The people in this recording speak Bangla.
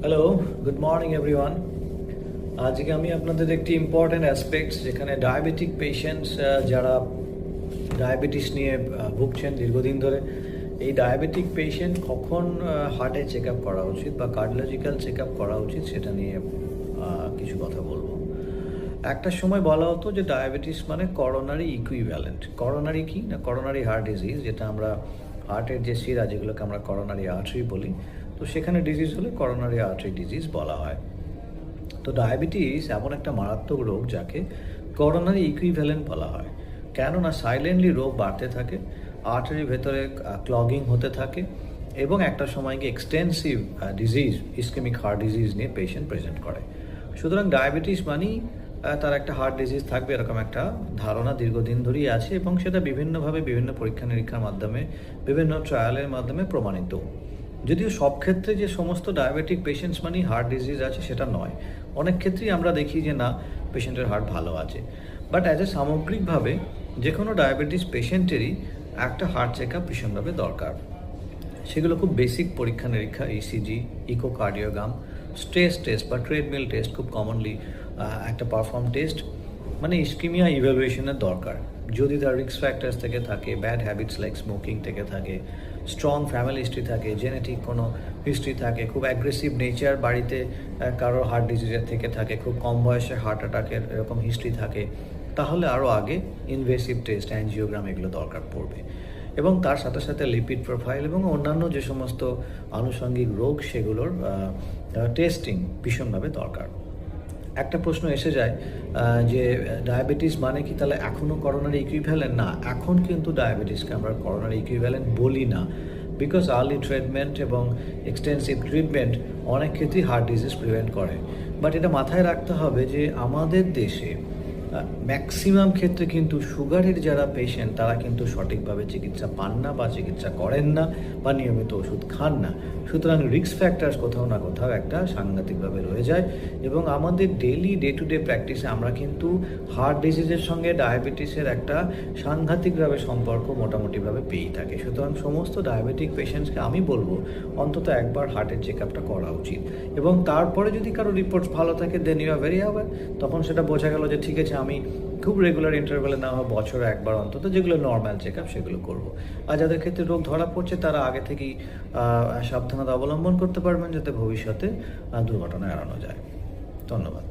Hello, good morning everyone. আজকে আমি আপনাদের একটি ইম্পর্ট্যান্ট অ্যাসপেক্টস যেখানে ডায়াবেটিক পেশেন্টস যারা ডায়াবেটিস নিয়ে ভুগছেন দীর্ঘদিন ধরে, এই ডায়াবেটিক পেশেন্ট কখন হার্টের চেক আপ করা উচিত বা কার্ডিওলজিক্যাল চেক আপ করা উচিত সেটা নিয়ে কিছু কথা বলবো। একটা সময় বলা হতো যে ডায়াবেটিস মানে করোনারি ইকুইভ্যালেন্ট। করোনারি কি না, করোনারি হার্ট ডিজিজ, যেটা আমরা হার্টের যে শিরা যেগুলোকে আমরা করোনারি আর্টারি বলি, তো সেখানে ডিজিজ হলে করোনারি আর্টারি ডিজিজ বলা হয়। তো ডায়াবেটিস এমন একটা মারাত্মক রোগ যাকে করোনারি ইকুইভ্যালেন্ট বলা হয়, কেননা সাইলেন্টলি রোগ বাড়তে থাকে, আর্টারির ভেতরে ক্লগিং হতে থাকে এবং একটা সময় গিয়ে extensive disease, ischemic heart disease নিয়ে পেশেন্ট প্রেজেন্ট করে। সুতরাং ডায়াবেটিস মানেই তার একটা হার্ট ডিজিজ থাকবে, এরকম একটা ধারণা দীর্ঘদিন ধরেই আছে এবং সেটা বিভিন্নভাবে বিভিন্ন পরীক্ষা নিরীক্ষার মাধ্যমে, বিভিন্ন ট্রায়ালের মাধ্যমে প্রমাণিত। যদিও সব ক্ষেত্রে যে সমস্ত ডায়াবেটিক পেশেন্টস মানেই হার্ট ডিজিজ আছে সেটা নয়, অনেক ক্ষেত্রেই আমরা দেখি যে না, পেশেন্টের হার্ট ভালো আছে। বাট অ্যাজ এ সামগ্রিকভাবে যে কোনো ডায়াবেটিস পেশেন্টেরই একটা হার্ট চেক আপ ভীষণভাবে দরকার। সেগুলো খুব বেসিক পরীক্ষা নিরীক্ষা, ইসিজি, ইকোকার্ডিওগ্রাম, স্ট্রেস টেস্ট বা ট্রেডমিল টেস্ট খুব কমনলি একটা পারফর্ম টেস্ট, মানে ইস্কিমিয়া ইভ্যালুয়েশনের দরকার। যদি তার রিস্ক ফ্যাক্টরস থেকে থাকে, ব্যাড হ্যাবিটস লাইক স্মোকিং থেকে থাকে, স্ট্রং ফ্যামিলি হিস্ট্রি থাকে, জেনেটিক কোনো হিস্ট্রি থাকে, খুব অ্যাগ্রেসিভ নেচার বাড়িতে কারোর হার্ট ডিজিজের থেকে থাকে, খুব কম বয়সে হার্ট অ্যাটাকের এরকম হিস্ট্রি থাকে, তাহলে আরও আগে ইনভেসিভ টেস্ট, অ্যাঞ্জিওগ্রাম এগুলো দরকার পড়বে। এবং তার সাথে সাথে লিপিড প্রোফাইল এবং অন্যান্য যে সমস্ত আনুষঙ্গিক রোগ সেগুলোর টেস্টিং ভীষণভাবে দরকার। একটা প্রশ্ন এসে যায় যে ডায়াবেটিস মানে কি তাহলে এখনও করোনারি ইকুইভ্যালেন্ট? না, এখন কিন্তু ডায়াবেটিসকে আমরা করোনারি ইকুইভ্যালেন্ট বলি না, বিকজ আর্লি ট্রিটমেন্ট এবং এক্সটেন্সিভ ট্রিটমেন্ট অনেক ক্ষেত্রেই হার্ট ডিজিজ প্রিভেন্ট করে। বাট এটা মাথায় রাখতে হবে যে আমাদের দেশে ম্যাক্সিমাম ক্ষেত্রে কিন্তু সুগারের যারা পেশেন্ট তারা কিন্তু সঠিকভাবে চিকিৎসা পান না বা চিকিৎসা করেন না বা নিয়মিত ওষুধ খান না। সুতরাং রিস্ক ফ্যাক্টরস কোথাও না কোথাও একটা সাংঘাতিকভাবে রয়ে যায় এবং আমাদের ডেইলি ডে টু ডে প্র্যাকটিসে আমরা কিন্তু হার্ট ডিজিজের সঙ্গে ডায়াবেটিসের একটা সাংঘাতিকভাবে সম্পর্ক মোটামুটিভাবে পেয়েই থাকে। সুতরাং সমস্ত ডায়াবেটিক পেশেন্টসকে আমি বলবো অন্তত একবার হার্টের চেক আপটা করা উচিত এবং তারপরে যদি কারো রিপোর্টস ভালো থাকে then you are very aware, তখন সেটা বোঝা গেল যে ঠিক আছে আমি খুব রেগুলার ইন্টারভ্যালে না হয় বছরে একবার অন্তত যেগুলো নর্মাল চেক আপ সেগুলো করবো। আর যাদের ক্ষেত্রে রোগ ধরা পড়ছে তারা আগে থেকেই সাবধানতা অবলম্বন করতে পারবেন যাতে ভবিষ্যতে দুর্ঘটনা এড়ানো যায়। ধন্যবাদ।